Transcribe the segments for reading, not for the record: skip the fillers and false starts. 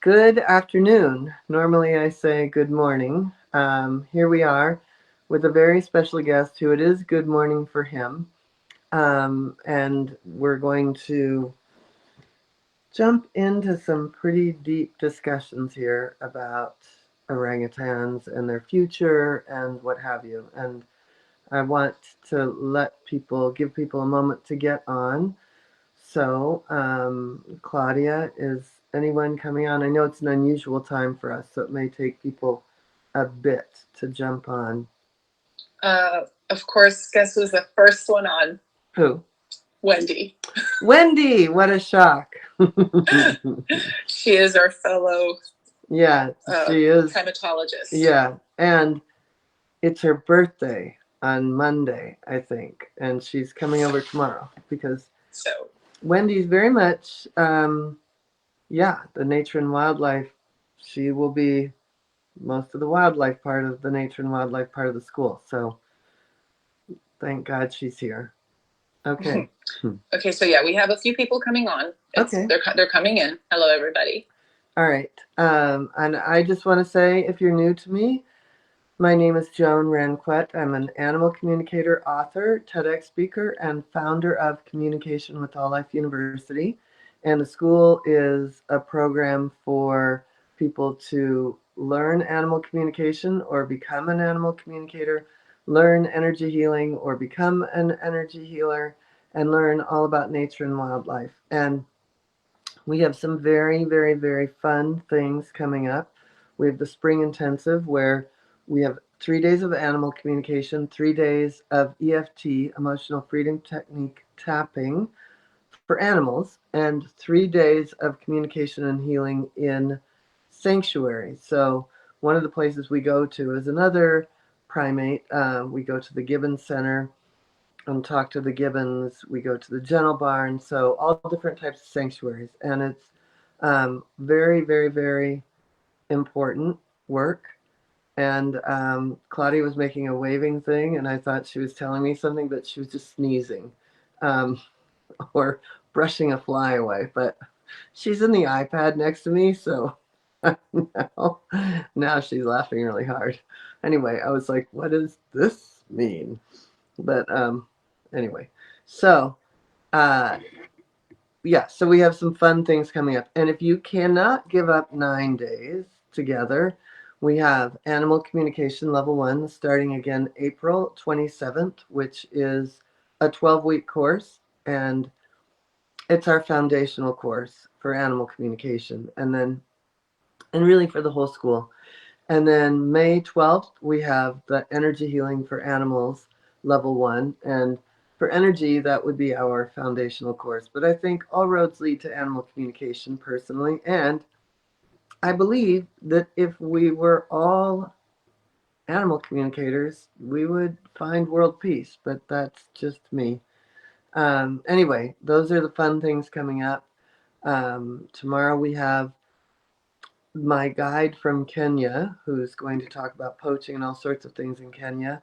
Good afternoon. Normally I say good morning. Here we are with a very special guest who it is good morning for him. And we're going to jump into some pretty deep discussions here about orangutans and their future and what have you. And I want to give people a moment to get on. So, Claudia, is anyone coming on? I know it's an unusual time for us, so it may take people a bit to jump on. Of course, guess who's the first one on? Who? Wendy. Wendy, what a shock. She is our fellow Yeah, she is. primatologist. Yeah, and it's her birthday on Monday, I think, and she's coming over tomorrow because Wendy's very much, the nature and wildlife. She will be most of the wildlife part of the nature and wildlife part of the school. So thank God she's here. Okay. Okay, so yeah, we have a few people coming on. Okay. They're coming in. Hello, everybody. All right. And I just want to say, if you're new to me, my name is Joan Ranquet. I'm an animal communicator, author, TEDx speaker, and founder of Communication with All Life University. And the school is a program for people to learn animal communication or become an animal communicator, learn energy healing or become an energy healer, and learn all about nature and wildlife. And we have some very, very, very fun things coming up. We have the spring intensive where we have 3 days of animal communication, 3 days of EFT, emotional freedom technique tapping for animals, and 3 days of communication and healing in sanctuary. So one of the places we go to is another primate. We go to the Gibbon Center and talk to the gibbons. We go to the gentle barn. So all different types of sanctuaries. And it's very, very, very important work. And Claudia was making a waving thing, and I thought she was telling me something, but she was just sneezing or brushing a fly away. But she's in the iPad next to me, so now she's laughing really hard. Anyway, I was like, what does this mean? But anyway, so so we have some fun things coming up. And if you cannot give up 9 days together, we have Animal Communication Level 1 starting again April 27th, which is a 12-week course. And it's our foundational course for animal communication. And really for the whole school. And then May 12th, we have the Energy Healing for Animals Level 1. And for energy, that would be our foundational course. But I think all roads lead to animal communication personally. And I believe that if we were all animal communicators, we would find world peace. But that's just me. Anyway, those are the fun things coming up. Tomorrow we have my guide from Kenya, who's going to talk about poaching and all sorts of things in Kenya,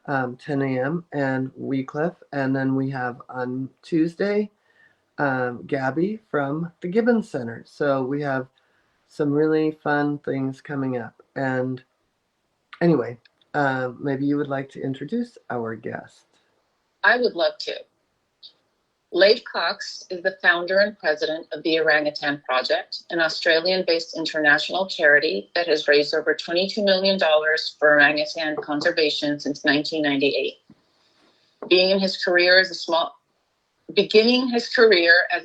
10 a.m., and Wycliffe. And then we have on Tuesday, Gabby from the Gibbons Center. So we have some really fun things coming up. And anyway, maybe you would like to introduce our guest. I would love to. Leif Cox is the founder and president of the Orangutan Project, an Australian-based international charity that has raised over $22 million for orangutan conservation since 1998. Beginning his career as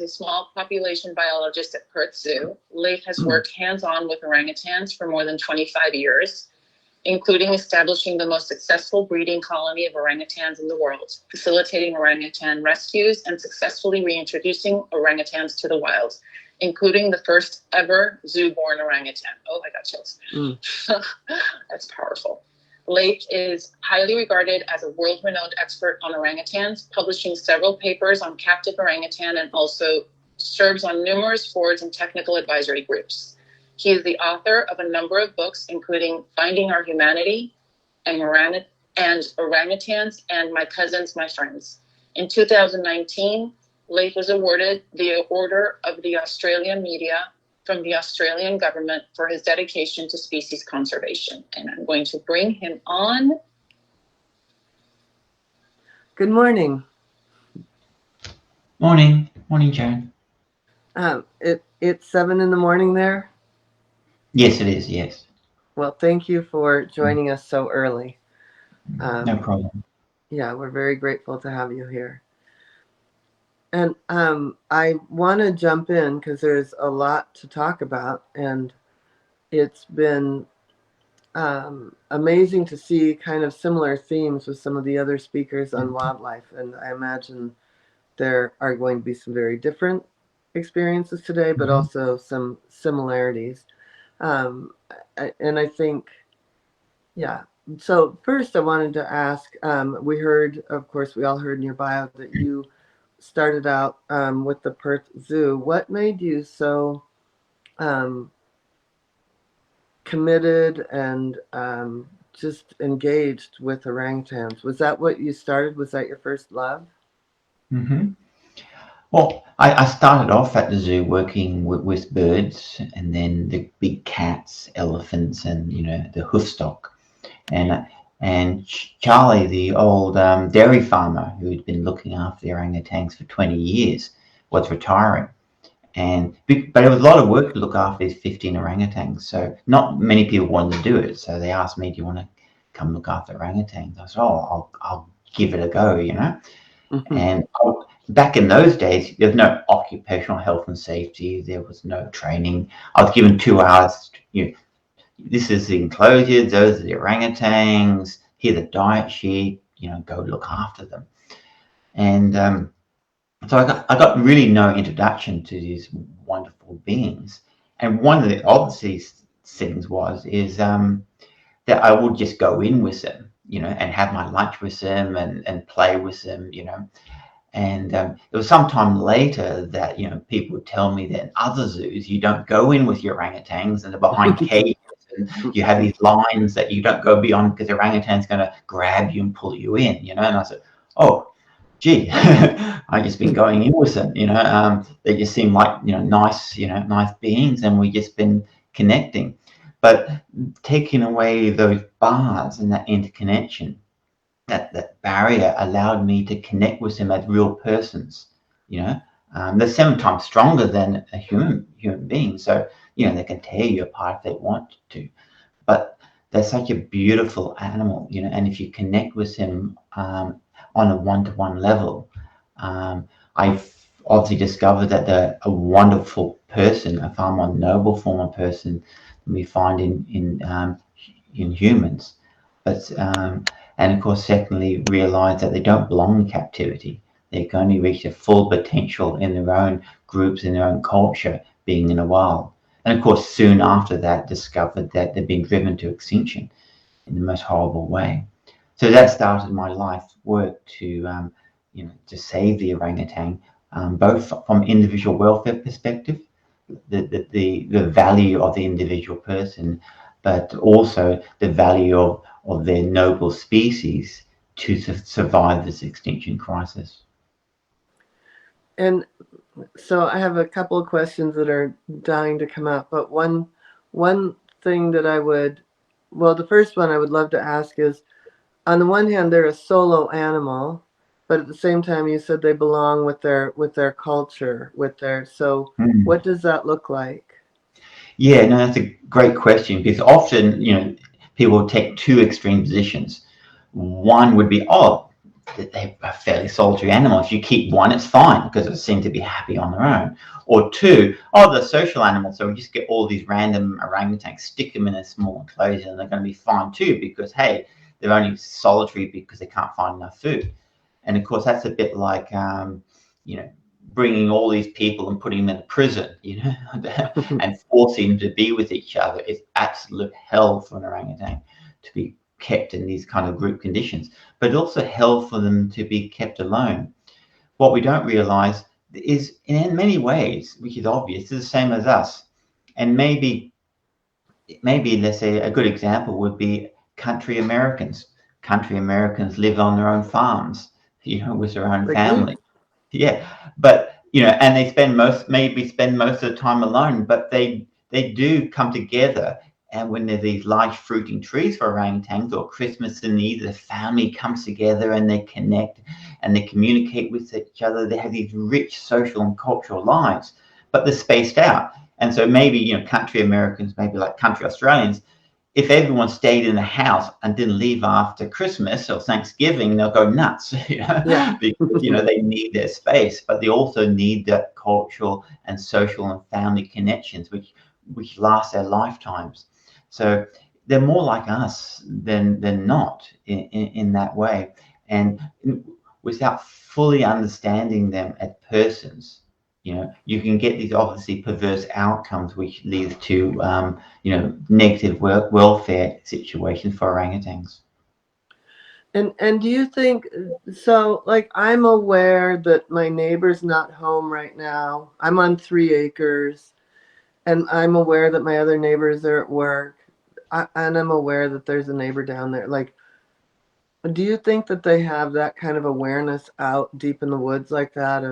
a small population biologist at Perth Zoo, Leif has worked hands-on with orangutans for more than 25 years, including establishing the most successful breeding colony of orangutans in the world, facilitating orangutan rescues, and successfully reintroducing orangutans to the wild, including the first ever zoo-born orangutan. Oh, I got chills. That's powerful. Leif is highly regarded as a world-renowned expert on orangutans, publishing several papers on captive orangutan and also serves on numerous boards and technical advisory groups. He is the author of a number of books, including Finding Our Humanity and Orangutans and My Cousins, My Friends. In 2019, Leif was awarded the Order of the Australian Media from the Australian government for his dedication to species conservation. And I'm going to bring him on. Good morning. Morning, Joan. It's 7 in the morning there. Yes, it is. Yes. Well, thank you for joining us so early. No problem. Yeah, we're very grateful to have you here. And I want to jump in because there's a lot to talk about, and it's been amazing to see kind of similar themes with some of the other speakers on wildlife. And I imagine there are going to be some very different experiences today, but also some similarities. And I think, yeah. So first I wanted to ask, we heard, of course, we all heard in your bio that you started out with the Perth Zoo. What made you so committed and just engaged with orangutans? Was that what you started? Was that your first love? Well, I started off at the zoo working with birds, and then the big cats, elephants, and the hoofstock, and Charlie, the old dairy farmer who'd been looking after the orangutans for 20 years, was retiring. But it was a lot of work to look after these 15 orangutans. So not many people wanted to do it. So they asked me, "Do you want to come look after orangutans?" I said, "Oh, I'll give it a go," And back in those days, there was no occupational health and safety. There was no training. I was given 2 hours. This is the enclosure. Those are the orangutans. Here's the diet sheet. Go look after them. And so I got really no introduction to these wonderful beings. And one of the obvious things is that I would just go in with them, and have my lunch with them and play with them, And it was sometime later that people would tell me that in other zoos you don't go in with your orangutans, and they're behind cages, and you have these lines that you don't go beyond because the orangutan's going to grab you and pull you in, And I said, "Oh, gee, I just been going in with them, they just seem like nice beings, and we just been connecting." But taking away those bars and that interconnection, that barrier allowed me to connect with them as real persons. They're 7 times stronger than a human being, so they can tear you apart if they want to. But they're such a beautiful animal, and if you connect with them on a one-to-one level, I've obviously discovered that they're a wonderful person, a far more noble form of person than we find in humans. But and of course, secondly, realize that they don't belong in captivity. They can only reach their full potential in their own groups, in their own culture, being in the wild. And of course, soon after that, discovered that they've been driven to extinction in the most horrible way. So that started my life work to save the orangutan, both from individual welfare perspective, the value of the individual person, but also the value of their noble species to survive this extinction crisis. And so I have a couple of questions that are dying to come up, but one thing that the first one I would love to ask is, on the one hand, they're a solo animal, but at the same time, you said they belong with their culture, so what does that look like? Yeah, no, that's a great question, because often, people take 2 extreme positions. One would be, they're a fairly solitary animal. If you keep one, it's fine because they seem to be happy on their own. Or 2, they're social animals, so we just get all these random orangutans, stick them in a small enclosure, and they're going to be fine too, because hey, they're only solitary because they can't find enough food. And of course, that's a bit like bringing all these people and putting them in a prison, and forcing them to be with each other. It's absolute hell for an orangutan to be kept in these kind of group conditions, but also hell for them to be kept alone. What we don't realize is, in many ways, which is obvious, is the same as us. And maybe let's say a good example would be country Americans. Country Americans live on their own farms, with their own family. Yeah, but and they maybe spend most of the time alone, but they do come together. And when there's these large fruiting trees for orangutans, or Christmas and Eid, the family comes together and they connect and they communicate with each other. They have these rich social and cultural lives, but they're spaced out. And so maybe, country Americans, maybe like country Australians, if everyone stayed in the house and didn't leave after Christmas or Thanksgiving, they'll go nuts, Yeah. because, they need their space, but they also need that cultural and social and family connections, which last their lifetimes. So they're more like us than not in that way. And without fully understanding them as persons, you can get these obviously perverse outcomes, which leads to, negative welfare situations for orangutans. And do you think, so like I'm aware that my neighbor's not home right now. I'm on 3 acres, and I'm aware that my other neighbors are at work. And I'm aware that there's a neighbor down there. Like, do you think that they have that kind of awareness out deep in the woods like that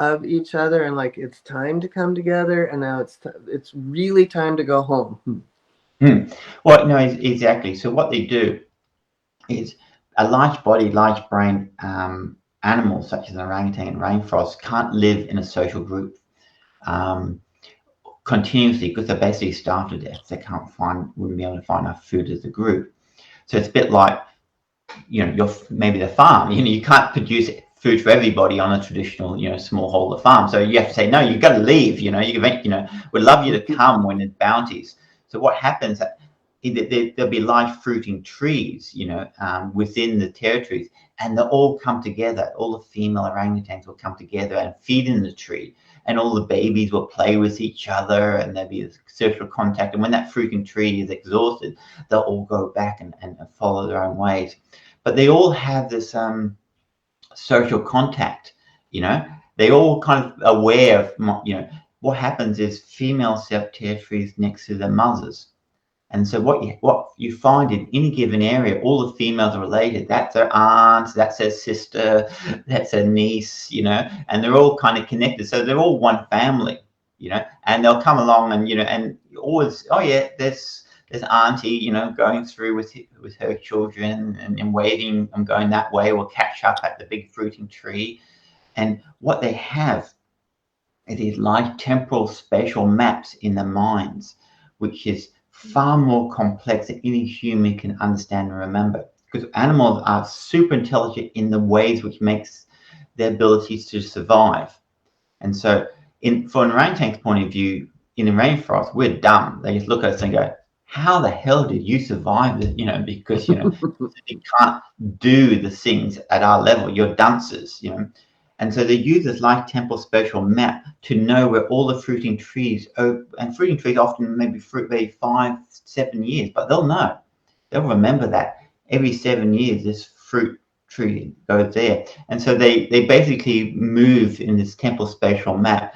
of each other, and like it's time to come together, and now it's really time to go home? Well, no, exactly. So what they do is a large body, large brain animals such as an orangutan and rainforest can't live in a social group continuously, because they're basically starved to death. They wouldn't be able to find enough food as a group. So it's a bit like, maybe the farm. You can't produce food for everybody on a traditional, smallholder farm. So you have to say, no, you've got to leave. We'd love you to come when there's bounties. So what happens? There'll be large fruiting trees, within the territories, and they'll all come together. All the female orangutans will come together and feed in the tree, and all the babies will play with each other, and there'll be a social contact. And when that fruiting tree is exhausted, they'll all go back and follow their own ways. But they all have this social contact. They all kind of aware of, what happens is females have territories next to their mothers. And so what you find in any given area, all the females are related. That's their aunt, that's their sister, that's their niece, and they're all kind of connected. So they're all one family, and they'll come along and, and always, oh yeah, there's auntie, going through with her children and waving and going that way. We'll catch up at the big fruiting tree. And what they have are these large temporal spatial maps in their minds, which is far more complex than any human can understand and remember, because animals are super intelligent in the ways which makes their abilities to survive. And so for an orangutan's point of view, in the rainforest, we're dumb. They just look at us and go, how the hell did you survive it? Because you can't do the things at our level. You're dunces, And so they use this light temporal spatial map to know where all the fruiting trees, and fruiting trees often maybe fruit maybe 5-7 years, but they'll know. They'll remember that every 7 years this fruit tree goes there. And so they basically move in this temporal spatial map,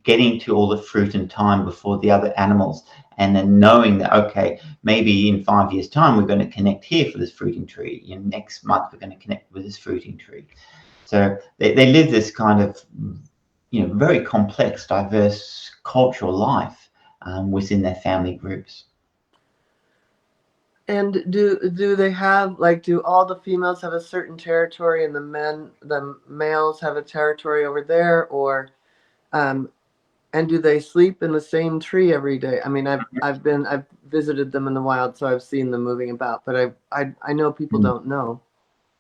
getting to all the fruit in time before the other animals, and then knowing that, okay, maybe in 5 years' time we're going to connect here for this fruiting tree. Next month we're going to connect with this fruiting tree. So they live this kind of, very complex, diverse cultural life within their family groups. And do they have, like, do all the females have a certain territory and the males have a territory over there, or and do they sleep in the same tree every day? I mean, I've visited them in the wild, so I've seen them moving about, but I know people don't know.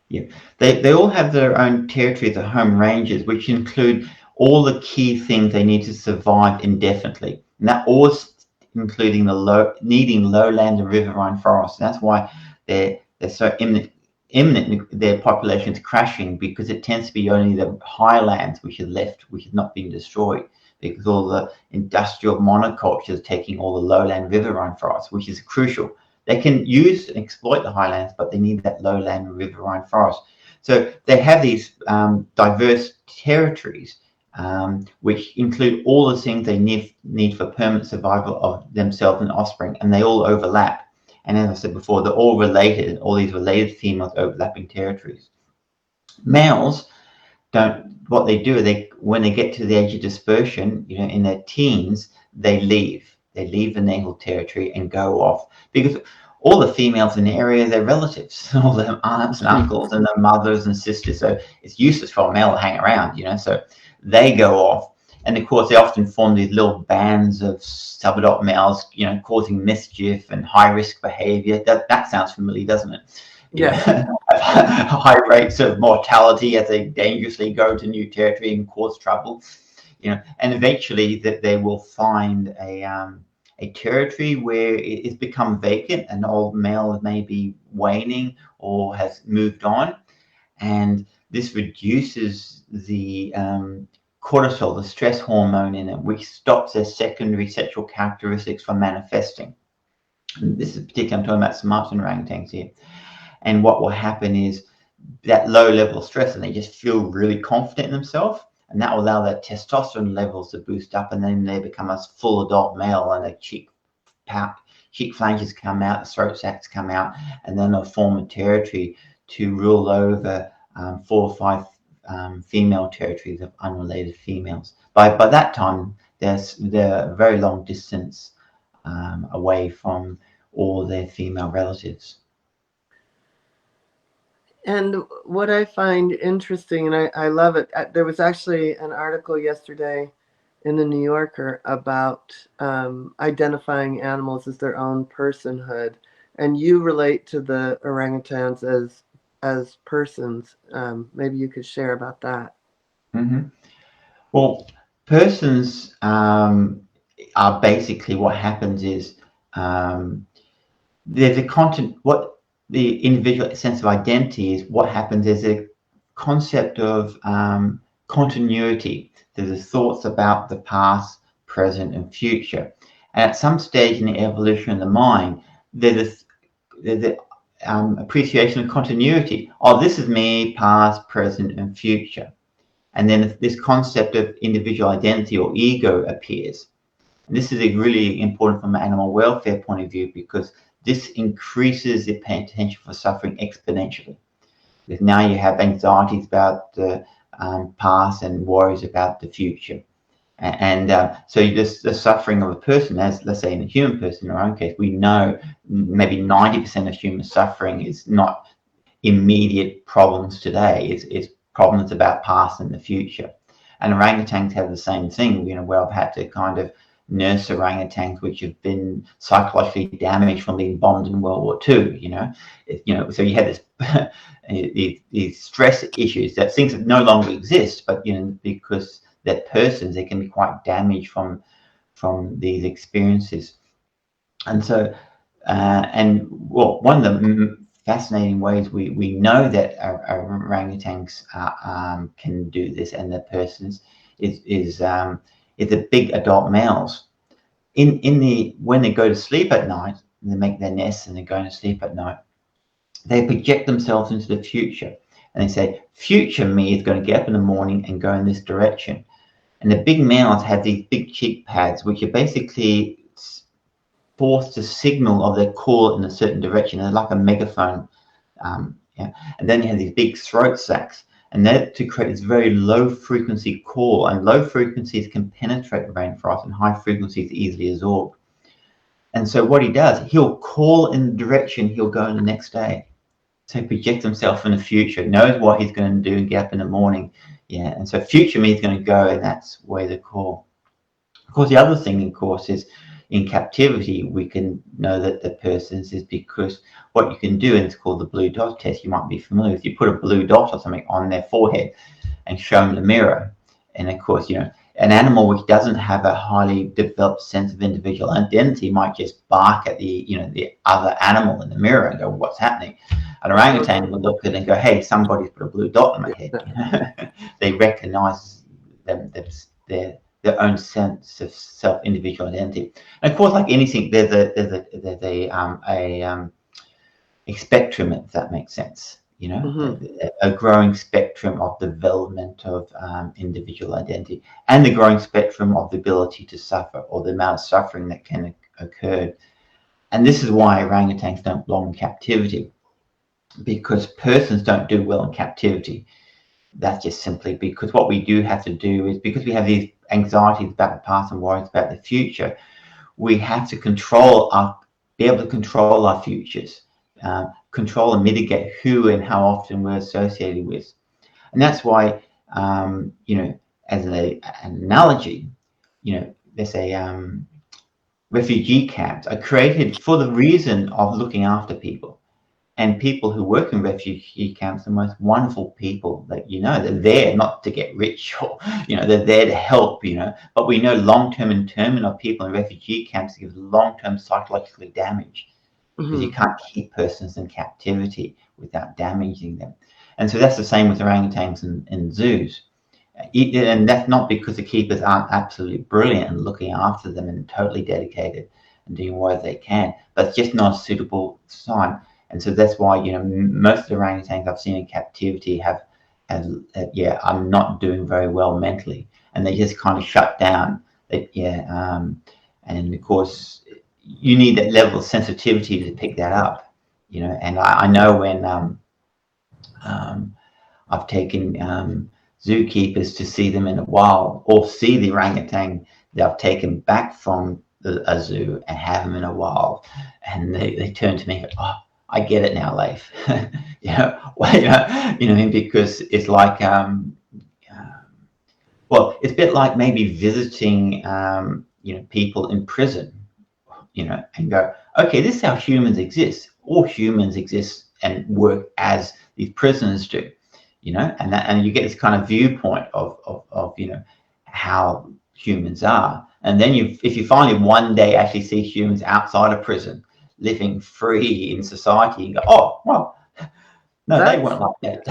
Yeah, they all have their own territories, their home ranges, which include all the key things they need to survive indefinitely, and that always including needing lowland and riverine forests. That's why they're so imminent. Their population is crashing, because it tends to be only the highlands which are left, which have not been destroyed, because all the industrial monoculture is taking all the lowland riverine forests, which is crucial. They can use and exploit the highlands, but they need that lowland and riverine forest. So they have these diverse territories, which include all the things they need for permanent survival of themselves and offspring, and they all overlap. And as I said before, they're all related, all these related females overlapping territories. Males what they do, when they get to the age of dispersion, in their teens, they leave the natal territory and go off, because all the females in the area, they're relatives, all their aunts and uncles and their mothers and sisters. So it's useless for a male to hang around, so they go off. And of course, they often form these little bands of subadult males, causing mischief and high risk behavior. That sounds familiar, doesn't it? Yeah. High rates of mortality as they dangerously go to new territory and cause trouble. And eventually that they will find a territory where it's become vacant, an old male may be waning or has moved on, and this reduces the cortisol, the stress hormone in it, which stops their secondary sexual characteristics from manifesting. And this is particularly, I'm talking about Sumatran orangutans here. And what will happen is that low level of stress, and they just feel really confident in themselves, and that will allow their testosterone levels to boost up, and then they become a full adult male, and their cheek flanges come out, the throat sacs come out, and then they'll form a territory to rule over 4 or 5 female territories of unrelated females. By that time, they're a very long distance away from all their female relatives. And what I find interesting, and I love it, there was actually an article yesterday in the New Yorker about identifying animals as their own personhood. And you relate to the orangutans as persons. Maybe you could share about that. Mm-hmm. Well, persons are basically, what happens is there's a content. What the individual sense of identity is, what happens is a concept of continuity. There's the thoughts about the past, present, and future. And at some stage in the evolution of the mind, there's the appreciation of continuity. Oh, this is me, past, present, and future. And then this concept of individual identity or ego appears. And this is really important from an animal welfare point of view, because this increases the potential for suffering exponentially. Because now you have anxieties about the past and worries about the future. And so the suffering of a person, as let's say in a human person, in our own case, we know maybe 90% of human suffering is not immediate problems today. It's problems about past and the future. And orangutans have the same thing. Where I've had to kind of nurse orangutans which have been psychologically damaged from being bombed in World War II. So you have this these stress issues, that things that no longer exist, but because they're persons, they can be quite damaged from these experiences. And so one of the fascinating ways we know that orangutans can do this, and their persons, is the big adult males. When they go to sleep at night, and they make their nests and they're going to sleep at night, they project themselves into the future, and they say, future me is going to get up in the morning and go in this direction. And the big males have these big cheek pads, which are basically forced to signal of their call in a certain direction. They're like a megaphone. And then you have these big throat sacs, and they're to create this very low frequency call. And low frequencies can penetrate the rainforest, and high frequencies easily absorb. And so what he does, he'll call in the direction he'll go in the next day. So he projects himself in the future, knows what he's going to do and get up in the morning. And so future me is going to go, and that's where the call. Of course, the other thing, of course, is in captivity, we can know that the persons is because what you can do, and it's called the blue dot test, you might be familiar with. You put a blue dot or something on their forehead and show them the mirror. And of course, an animal which doesn't have a highly developed sense of individual identity might just bark at the other animal in the mirror and go, what's happening? An orangutan will look at it and go, hey, somebody's put a blue dot on my head. They recognize their own sense of self-individual identity. And of course, like anything, there's a spectrum, if that makes sense. A growing spectrum of development of individual identity, and the growing spectrum of the ability to suffer, or the amount of suffering that can occur. And this is why orangutans don't belong in captivity, because persons don't do well in captivity. that's just simply because what we do have to do is, because we have these anxieties about the past and worries about the future, we have to be able to control our futures, control and mitigate who and how often we're associated with. And that's why, as an analogy, there's a refugee camps are created for the reason of looking after people. And people who work in refugee camps are the most wonderful people that they're there not to get rich, or they're there to help, but we know long-term internment of people in refugee camps gives long-term psychologically damage, because you can't keep persons in captivity without damaging them. And so that's the same with orangutans in zoos. And that's not because the keepers aren't absolutely brilliant and looking after them and totally dedicated and doing what they can, but it's just not a suitable sign. And so that's why most of the orangutans I've seen in captivity are not doing very well mentally, and they just kind of shut down. And of course you need that level of sensitivity to pick that up, And I know when I've taken zookeepers to see them in the wild, or see the orangutan that I've taken back from a zoo and have them in a wild, and they turn to me and go, "Oh, I get it now, Leif." Because it's like, well, it's a bit like maybe visiting, people in prison, and go, okay, this is how humans exist. All humans exist and work as these prisoners do, and you get this kind of viewpoint of how humans are. And then if you finally one day actually see humans outside of prison, living free in society, and go, oh, well, no, they weren't like that.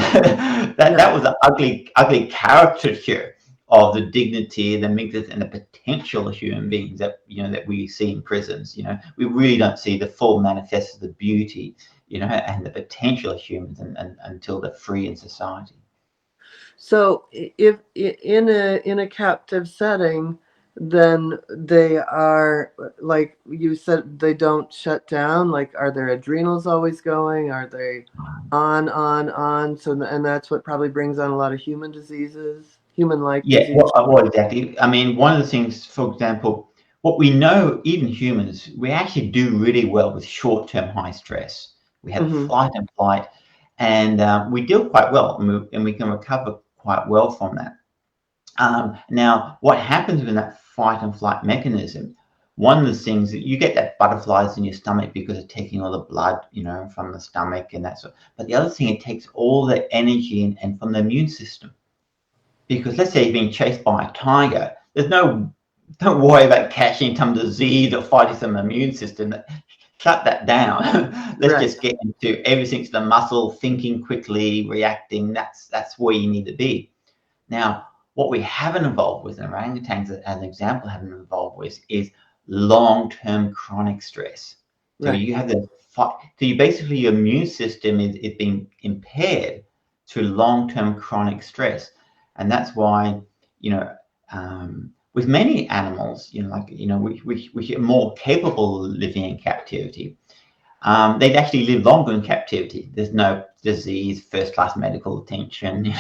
That was an ugly caricature of the dignity, the meekness, and the potential of human beings that that we see in prisons. We really don't see the full manifest of the beauty, and the potential of humans, and until they're free in society. So if in a captive setting, then they are, like you said, they don't shut down. Like, are their adrenals always going? Are they on? So, and that's what probably brings on a lot of human diseases, human-like diseases. Well, exactly. I mean, one of the things, for example, what we know, even humans, we actually do really well with short-term high stress. We have flight and flight, and we deal quite well, and we can recover quite well from that. Now, what happens with that fight and flight mechanism? One of the things that you get, that butterflies in your stomach because of taking all the blood, from the stomach and that sort. But the other thing, it takes all the energy and from the immune system. Because let's say you're being chased by a tiger, don't worry about catching some disease or fighting some immune system. Shut that down. Let's just get into everything to the muscle, thinking quickly, reacting. That's where you need to be. Now, what we haven't evolved with, and orangutans as an example haven't evolved with, is long-term chronic stress. So you have basically, your immune system is being impaired through long-term chronic stress. And that's why, with many animals, which are more capable of living in captivity, they'd actually live longer in captivity. There's no disease, first-class medical attention,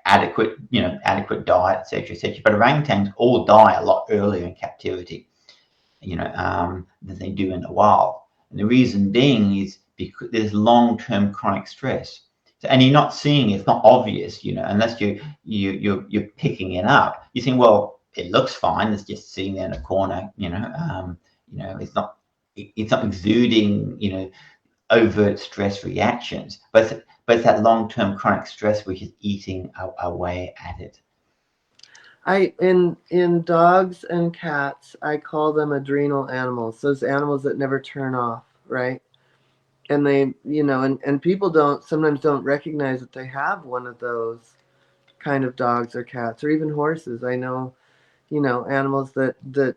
adequate diet, etc. But orangutans all die a lot earlier in captivity, than they do in the wild. And the reason being is because there's long-term chronic stress. And you're not seeing it, it's not obvious, unless you're picking it up. You think, well, it looks fine, it's just sitting there in a corner, it's not exuding, overt stress reactions, but it's that long-term chronic stress which is eating away at it. In dogs and cats, I call them adrenal animals. Those animals that never turn off, right? And they, and people sometimes don't recognize that they have one of those kind of dogs or cats or even horses. I know, animals that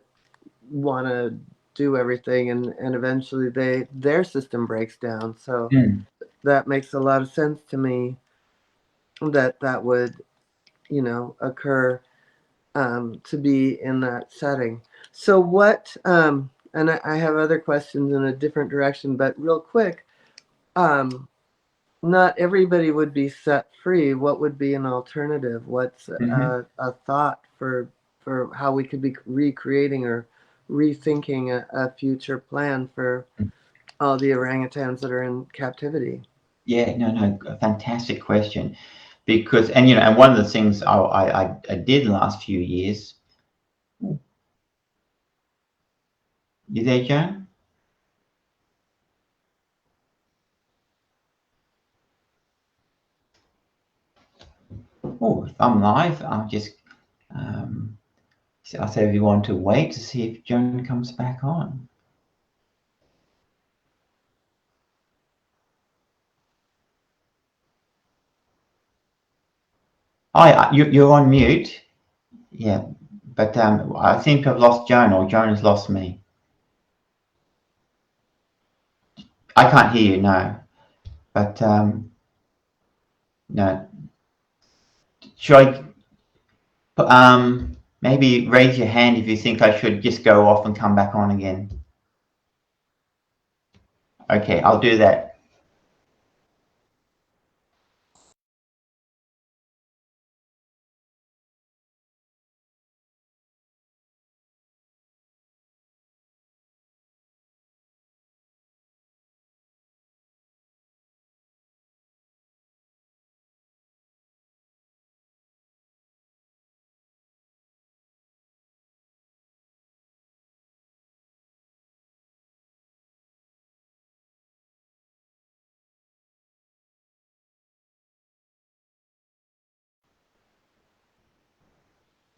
want to do everything, and eventually their system breaks down. So that makes a lot of sense to me, that would, occur, to be in that setting. So what, and I have other questions in a different direction, but real quick, not everybody would be set free. What would be an alternative? What's a thought for how we could be recreating or rethinking a future plan for all the orangutans that are in captivity? Yeah, no, a fantastic question. Because, and and one of the things I did the last few years. You there, Joan? Oh, if I'm live, I'll just I'll say if you want to wait to see if Joan comes back on. Hi, you're on mute. Yeah, but I seem to have lost Joan, or Joan has lost me. I can't hear you, no. But no. Should I maybe raise your hand if you think I should just go off and come back on again? Okay, I'll do that.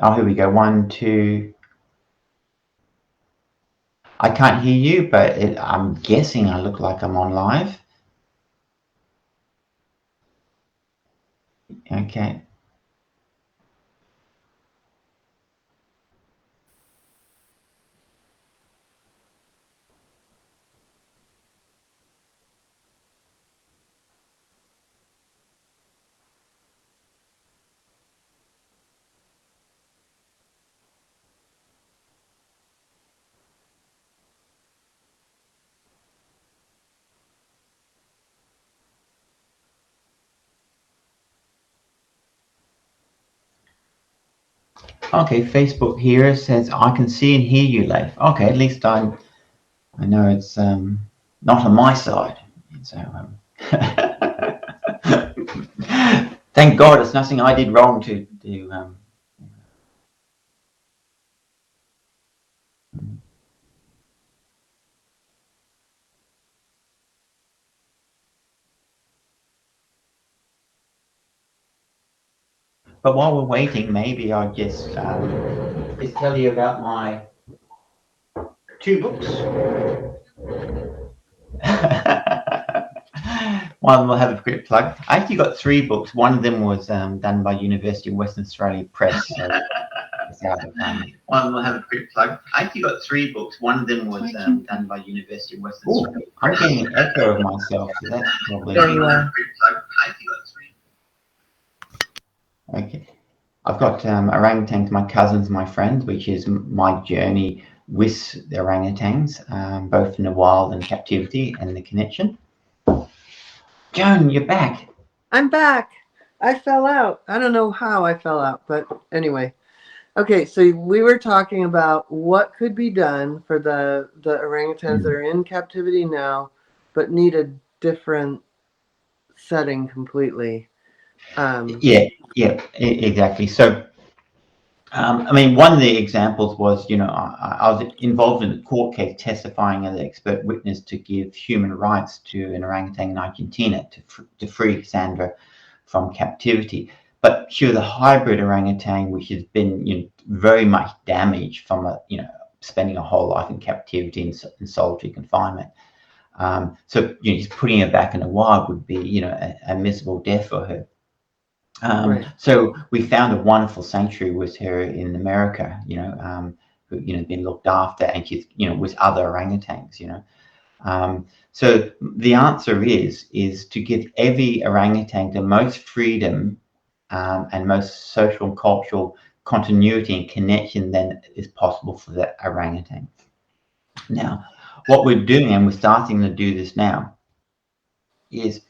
Oh, here we go. 1, 2. I can't hear you, but I'm guessing I look like I'm on live. Okay. Okay, Facebook here says I can see and hear you, Leif. Okay, at least I know it's not on my side. So thank God it's nothing I did wrong to do. But while we're waiting, maybe I'll just tell you about my 2 books. One will have a quick plug. I actually got 3 books. One of them was done by University of Western Australia Press. So one will have a quick plug. I actually got 3 books. One of them was done by University of Western Australia. I'm getting an echo of myself, so that's probably. There you are. Okay. I've got orangutans, my cousins, my friends, which is my journey with the orangutans, both in the wild and captivity, and the connection. Joan, you're back. I'm back. I fell out. I don't know how I fell out, but anyway. Okay, so we were talking about what could be done for the orangutans that are in captivity now, but need a different setting completely. Yeah, exactly. So, I mean, one of the examples was, I was involved in a court case testifying as an expert witness to give human rights to an orangutan in Argentina to free Sandra from captivity. But she was a hybrid orangutan, which has been very much damaged from spending a whole life in captivity in solitary confinement. So just putting her back in the wild would be a miserable death for her. Right. So we found a wonderful sanctuary with her in America, who been looked after, and she's with other orangutans. So the answer is to give every orangutan the most freedom and most social and cultural continuity and connection than is possible for the orangutan. Now, what we're doing, and we're starting to do this now, is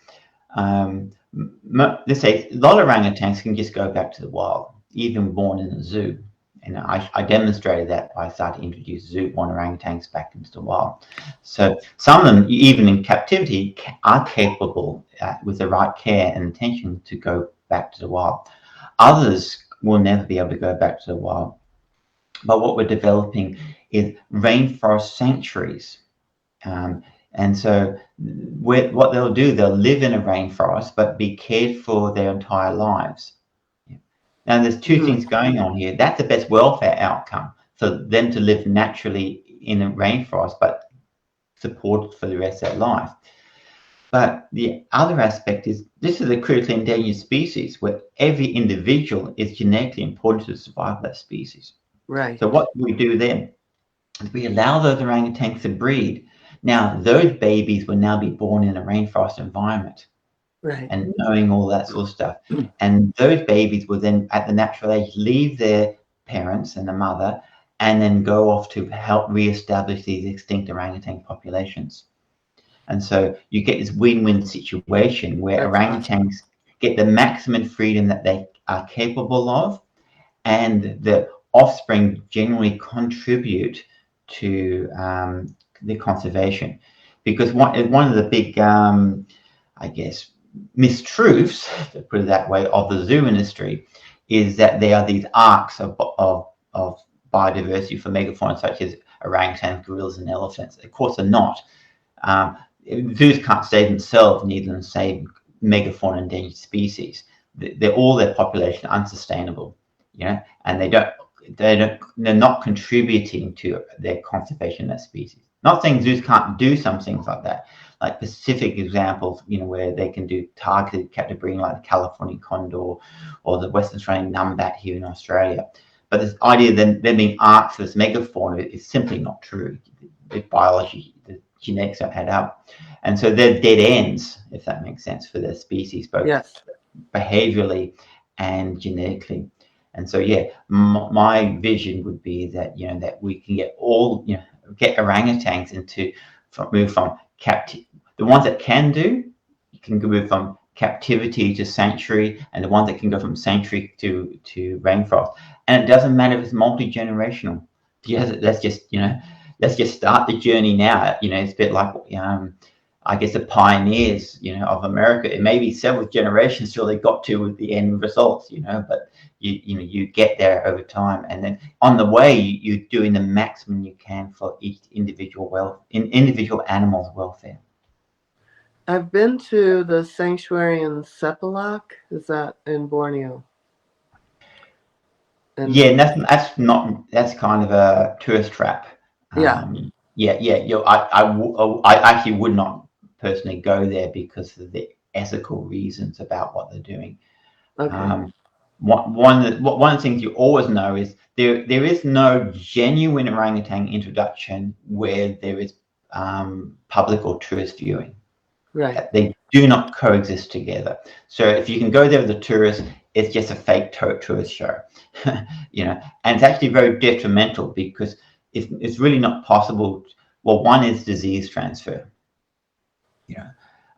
Let's say a lot of orangutans can just go back to the wild, even born in a zoo. And I demonstrated that by starting to introduce zoo-born orangutans back into the wild. So some of them, even in captivity, are capable, with the right care and attention, to go back to the wild. Others will never be able to go back to the wild. But what we're developing is rainforest sanctuaries. And so what they'll do, they'll live in a rainforest, but be cared for their entire lives. Now, there's two things going on here. That's the best welfare outcome, for them to live naturally in a rainforest, but supported for the rest of their life. But the other aspect is, this is a critically endangered species where every individual is genetically important to the survival of that species. Right. So what we do then is we allow those orangutans to breed. Now, those babies will now be born in a rainforest environment. Right. And knowing all that sort of stuff. And those babies will then, at the natural age, leave their parents and the mother, and then go off to help re-establish these extinct orangutan populations. And so you get this win-win situation where That's orangutans get the maximum freedom that they are capable of, and the offspring generally contribute to the conservation. Because one of the big, I guess, mistruths, to put it that way, of the zoo industry is that there are these arcs of biodiversity for megafauna, such as orangutans, gorillas, and elephants. Of course, they're not. Zoos can't save themselves, neither can save megafauna endangered species. They're all, their population, unsustainable, and they're not contributing to their conservation of that species. Not saying zoos can't do some things like that, like specific examples, where they can do targeted captive breeding, like the California condor or the Western Australian numbat here in Australia. But this idea that they're being arcs for this megafauna is simply not true. The biology, the genetics don't add up. And so they're dead ends, if that makes sense, for their species, both behaviorally and genetically. And so, my vision would be that, that we can get orangutans move from captivity. The ones that can move from captivity to sanctuary, and the ones that can go from sanctuary to rainforest. And it doesn't matter if it's multi-generational. Let's just start the journey now. It's a bit like, I guess, the pioneers, of America. It may be several generations till they got to the end results, but you get there over time, and then on the way you're doing the maximum you can for each individual animal's welfare. I've been to the sanctuary in Sepalak. Is that in Borneo? And that's kind of a tourist trap. I actually would not personally go there because of the ethical reasons about what they're doing. Okay. One of the things you always know is there is no genuine orangutan introduction where there is public or tourist viewing. Right. They do not coexist together. So if you can go there with a tourist, it's just a fake tourist show, and it's actually very detrimental because it's really not possible. Well, one is disease transfer.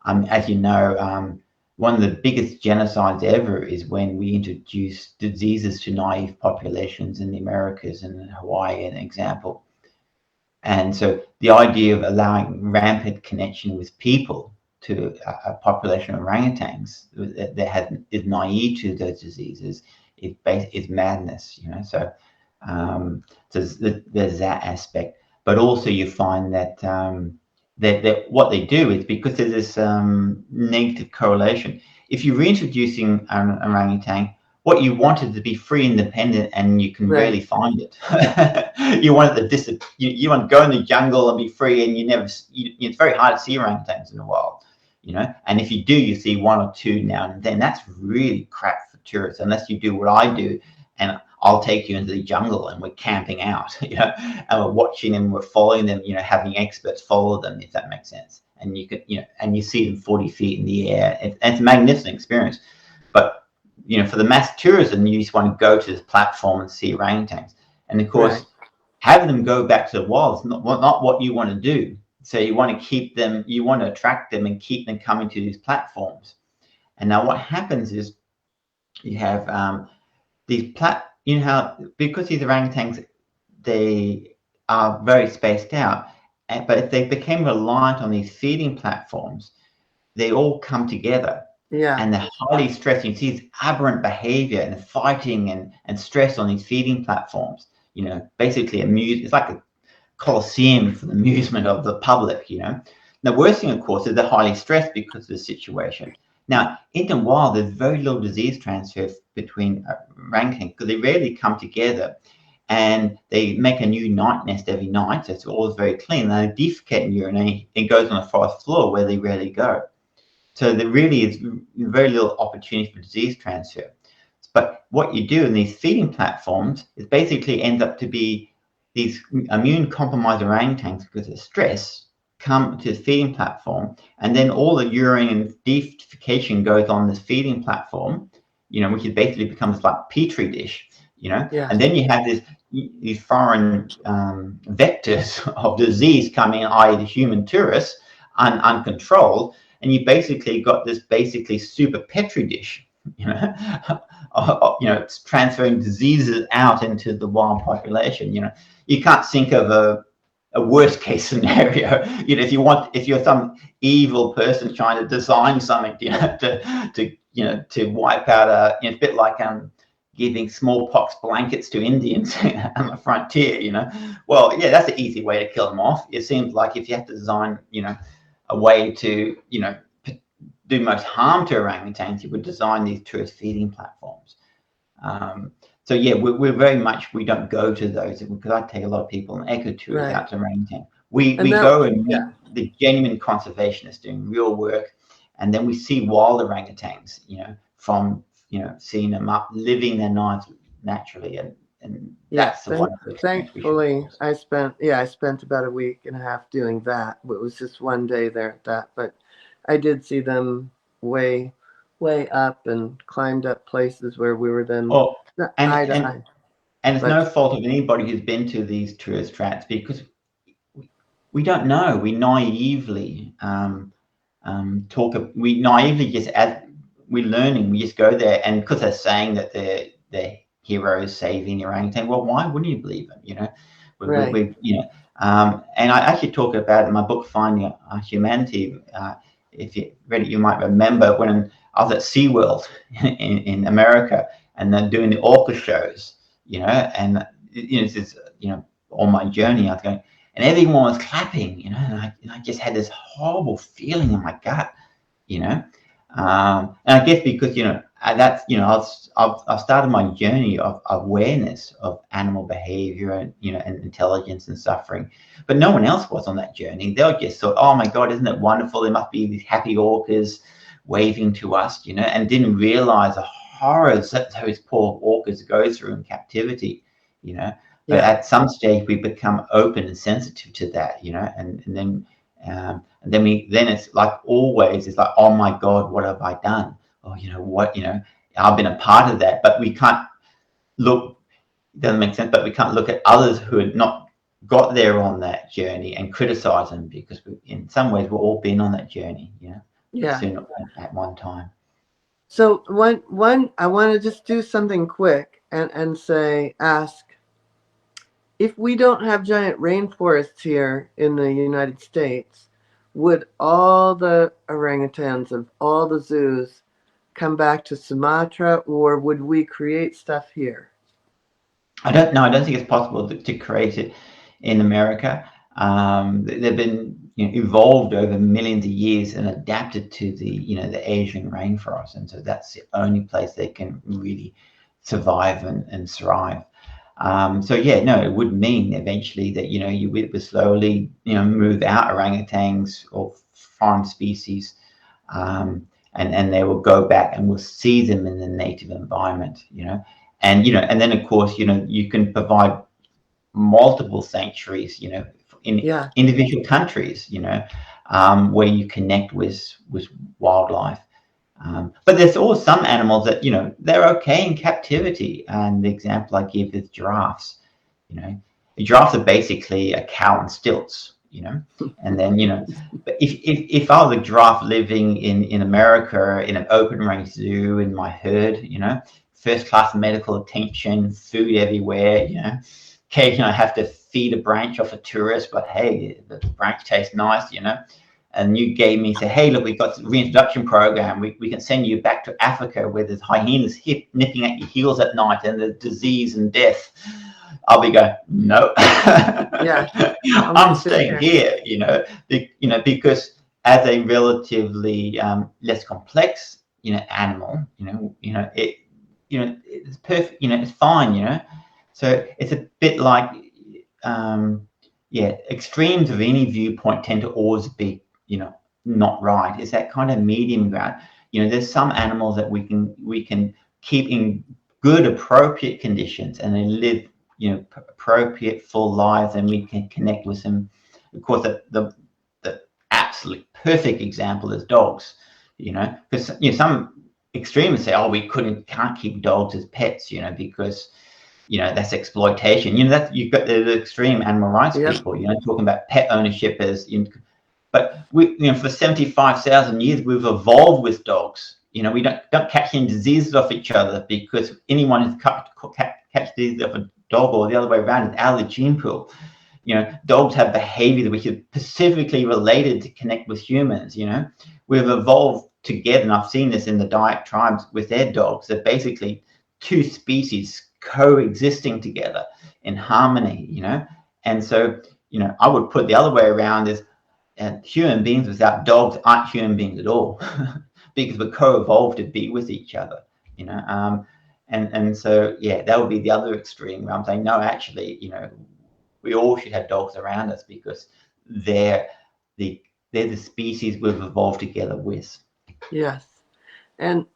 As you know, one of the biggest genocides ever is when we introduced diseases to naive populations in the Americas and Hawaii, an example. And so the idea of allowing rampant connection with people to a population of orangutans that is naive to those diseases is madness, So there's that aspect, but also you find that that what they do is, because there's this negative correlation. If you're reintroducing an orangutan, what you want is to be free, independent, and you can rarely find it. You want it to you want to go in the jungle and be free, and it's very hard to see orangutans in the wild. And if you do, you see one or two now and then. That's really crap for tourists, unless you do what I do, and I'll take you into the jungle and we're camping out, and we're watching them, we're following them, having experts follow them, if that makes sense. And you could, and you see them 40 feet in the air. It's a magnificent experience. But, for the mass tourism, you just want to go to this platform and see orangutans. And of course, having them go back to the wild is not what you want to do. So you want to keep them, you want to attract them and keep them coming to these platforms. And now what happens is you have you know how, because these orangutans, they are very spaced out, but if they became reliant on these feeding platforms, they all come together. Yeah. And they're highly stressed. You see this aberrant behavior and fighting and stress on these feeding platforms. You know, basically it's like a coliseum for the amusement of the public, you know. The worst thing, of course, is they're highly stressed because of the situation. Now, in the wild, there's very little disease transfer between orangutans because they rarely come together, and they make a new night nest every night, so it's always very clean. They defecate and urinate, it goes on the forest floor where they rarely go. So there really is very little opportunity for disease transfer. But what you do in these feeding platforms is basically ends up to be these immune compromised orangutans, because of stress, come to the feeding platform, and then all the urine and defecation goes on this feeding platform, you know, which is basically becomes like petri dish, you know. Yeah. And then you have these foreign vectors of disease coming, i.e. the human tourists, uncontrolled, and you basically got this basically super petri dish, you know. You know, it's transferring diseases out into the wild population. You know, you can't think of a worst case scenario. You know, if you're some evil person trying to design something, you know, to wipe out it's a bit like giving smallpox blankets to Indians on the frontier. You know, well, yeah, that's an easy way to kill them off. It seems like if you have to design, you know, a way to, you know, do most harm to orangutans, you would design these tourist feeding platforms. So yeah, we're very much, we don't go to those, because I take a lot of people on eco tours out to orangutan. We go and meet the genuine conservationists doing real work, and then we see wild orangutans, you know, from, you know, seeing them up, living their lives naturally, and that's the wonderful experience. Thankfully, I spent about a week and a half doing that. It was just one day there at that, but I did see them way up and climbed up places where we were then eye to eye. And it's no fault of anybody who's been to these tourist traps, because we don't know. We naively just, as we're learning, we just go there, and because they're saying that they're heroes saving the orangutan, well, why wouldn't you believe them? You know, we you know, and I actually talk about it in my book, Finding Humanity. If you read it, you might remember when I was at SeaWorld in America, and they're doing the orca shows, you know, and you know, this, you know, on my journey, I was going, and everyone was clapping, you know, and I just had this horrible feeling in my gut, you know, and I guess because, you know, that's, you know, I've started my journey of awareness of animal behavior and, you know, and intelligence and suffering, but no one else was on that journey. They were just thought, oh my God, isn't it wonderful? There must be these happy orcas waving to us, you know, and didn't realize the horrors that those poor orcas go through in captivity, you know. But at some stage we become open and sensitive to that, you know, and then it's like always, it's like, oh my God, what have I done? Oh, you know what, you know, I've been a part of that. But we can't look, doesn't make sense, but we can't look at others who had not got there on that journey and criticize them, because in some ways we've all been on that journey, you know. At one time. So one I want to just do something quick and ask, if we don't have giant rainforests here in the United States, would all the orangutans of all the zoos come back to Sumatra, or would we create stuff here? I don't know. I don't think it's possible to create it in America. They've been, you know, evolved over millions of years and adapted to the, you know, the Asian rainforest, and so that's the only place they can really survive and thrive. So yeah, no, it would mean eventually that, you know, you would slowly, you know, move out orangutans or foreign species, and they will go back, and we'll see them in the native environment, you know. And, you know, and then of course, you know, you can provide multiple sanctuaries, you know, in individual countries, you know, where you connect with wildlife. But there's always some animals that, you know, they're okay in captivity. And the example I give is giraffes. You know, giraffes are basically a cow on stilts. you know. And then, you know, but if I was a giraffe living in America in an open range zoo in my herd, you know, first class medical attention, food everywhere, you know, occasionally I have to feed a branch off a tourist, but hey, the branch tastes nice, you know. And you gave me, say, hey, look, we've got a reintroduction program. We can send you back to Africa where there's hyenas nipping at your heels at night and there's disease and death. I'll be going, no. Yeah, I'm staying here, you know, because as a relatively less complex, you know, animal, it's perfect, you know, it's fine, you know. So it's a bit like, extremes of any viewpoint tend to always be, you know, not right. It's that kind of medium ground. You know, there's some animals that we can keep in good, appropriate conditions, and they live, you know, appropriate full lives, and we can connect with them. Of course, the absolute perfect example is dogs. You know, because, you know, some extremists say, oh, we can't keep dogs as pets, you know, because, you know, that's exploitation. You know, that you've got the extreme animal rights people, you know, talking about pet ownership as, you know, but we, you know, for 75,000 years we've evolved with dogs. You know, we don't catch any diseases off each other because anyone who's catch diseases off a dog or the other way around is out of the gene pool. You know, dogs have behavior which is specifically related to connect with humans. You know, we've evolved together, and I've seen this in the Dayak tribes with their dogs. They're basically two species coexisting together in harmony, you know. And so, you know, I would put the other way around is human beings without dogs aren't human beings at all because we're co-evolved to be with each other, you know. And so, yeah, that would be the other extreme where I'm saying, no, actually, you know, we all should have dogs around us because they're the species we've evolved together with. Yes. And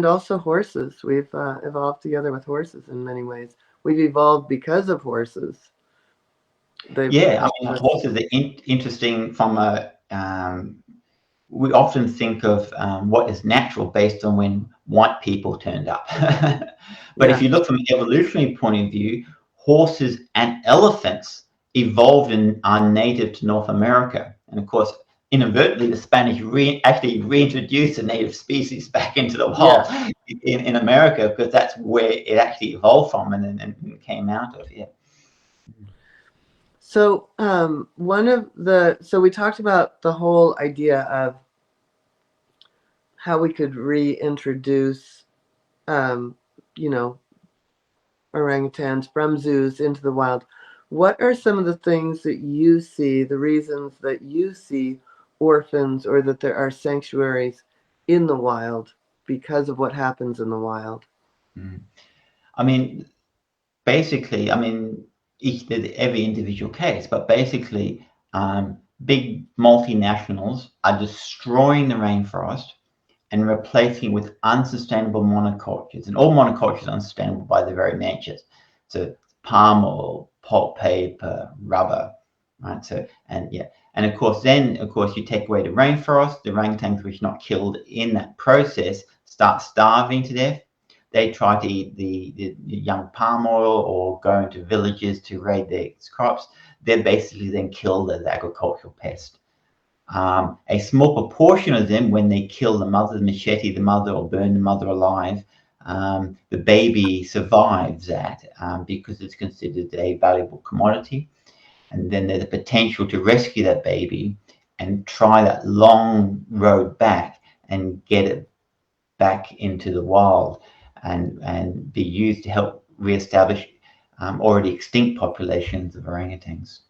also horses. We've evolved together with horses in many ways. We've evolved because of horses. Yeah, I mean, horses are interesting from a. We often think of what is natural based on when white people turned up. But if you look from an evolutionary point of view, horses and elephants evolved and are native to North America. And of course, inadvertently, the Spanish actually reintroduced a native species back into the wild in America because that's where it actually evolved from and came out of. Yeah. So so we talked about the whole idea of how we could reintroduce, you know, orangutans from zoos into the wild. What are some of the things that you see, the reasons that you see orphans or that there are sanctuaries in the wild because of what happens in the wild? I mean, basically, I mean, every individual case, but basically, big multinationals are destroying the rainforest and replacing it with unsustainable monocultures. And all monocultures are unsustainable by their very natures. So palm oil, pulp paper, rubber, right? So, and of course, you take away the rainforest, the orangutans which are not killed in that process start starving to death. They try to eat the young palm oil or go into villages to raid their crops. They're basically then killed as agricultural pests. A small proportion of them, when they kill the mother, machete the mother or burn the mother alive, the baby survives that because it's considered a valuable commodity. And then there's a potential to rescue that baby and try that long road back and get it back into the wild and be used to help reestablish already extinct populations of orangutans.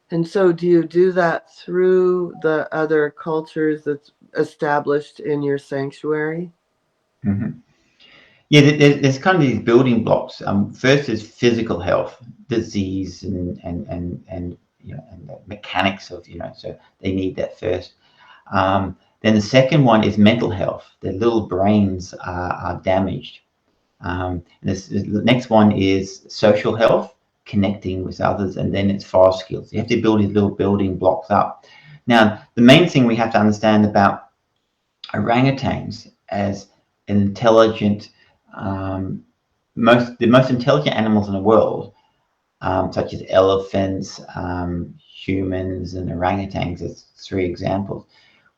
And so do you do that through the other cultures that's established in your sanctuary? Mm-hmm. Yeah, there's kind of these building blocks. First is physical health, disease, and you know, and the mechanics of, you know, so they need that first. Then the second one is mental health. Their little brains are damaged. The next one is social health, connecting with others, and then it's forest skills. You have to build these little building blocks up. Now, the main thing we have to understand about orangutans as an intelligent, the most intelligent animals in the world, such as elephants, humans, and orangutans, as 3 examples.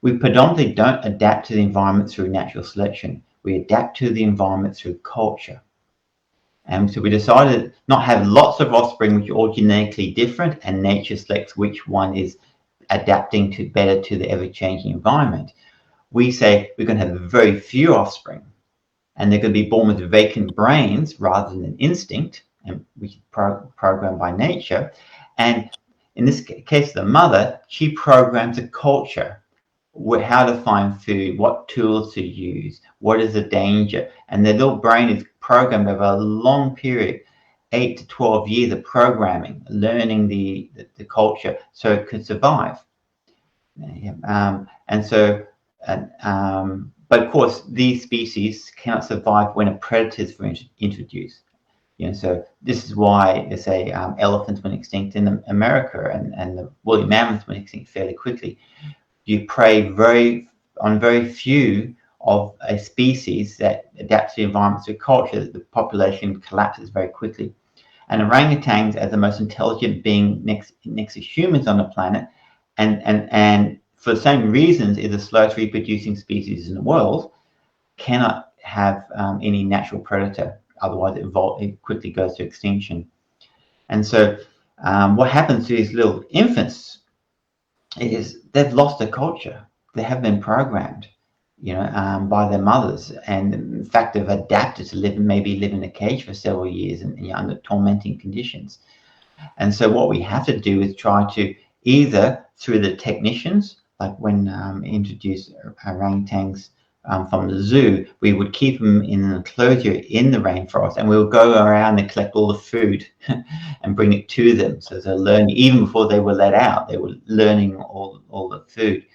We predominantly don't adapt to the environment through natural selection. We adapt to the environment through culture. And so we decided not have lots of offspring which are all genetically different, and nature selects which one is adapting to better to the ever-changing environment. We say we're going to have very few offspring, and they're going to be born with vacant brains rather than instinct, and which is programmed by nature. And in this case, the mother, she programs a culture, how to find food, what tools to use, what is the danger, and their little brain is programmed over a long period, 8 to 12 years of programming, learning the culture so it could survive. And so, but of course, these species cannot survive when a predator is introduced. So this is why they say elephants went extinct in America, and the woolly mammoths went extinct fairly quickly. You prey on very few of a species that adapts to the environment through culture, the population collapses very quickly. And orangutans, as the most intelligent being next to humans on the planet, and for the same reasons is the slowest reproducing species in the world, cannot have any natural predator. Otherwise, it quickly goes to extinction. And so what happens to these little infants is they've lost their culture. They have been programmed, by their mothers, and in fact, they've adapted to maybe live in a cage for several years and under tormenting conditions. And so what we have to do is try to either through the technicians, like when introduced orangutans from the zoo, we would keep them in an enclosure in the rainforest, and we would go around and collect all the food and bring it to them. So they're learning, even before they were let out, they were learning all the food.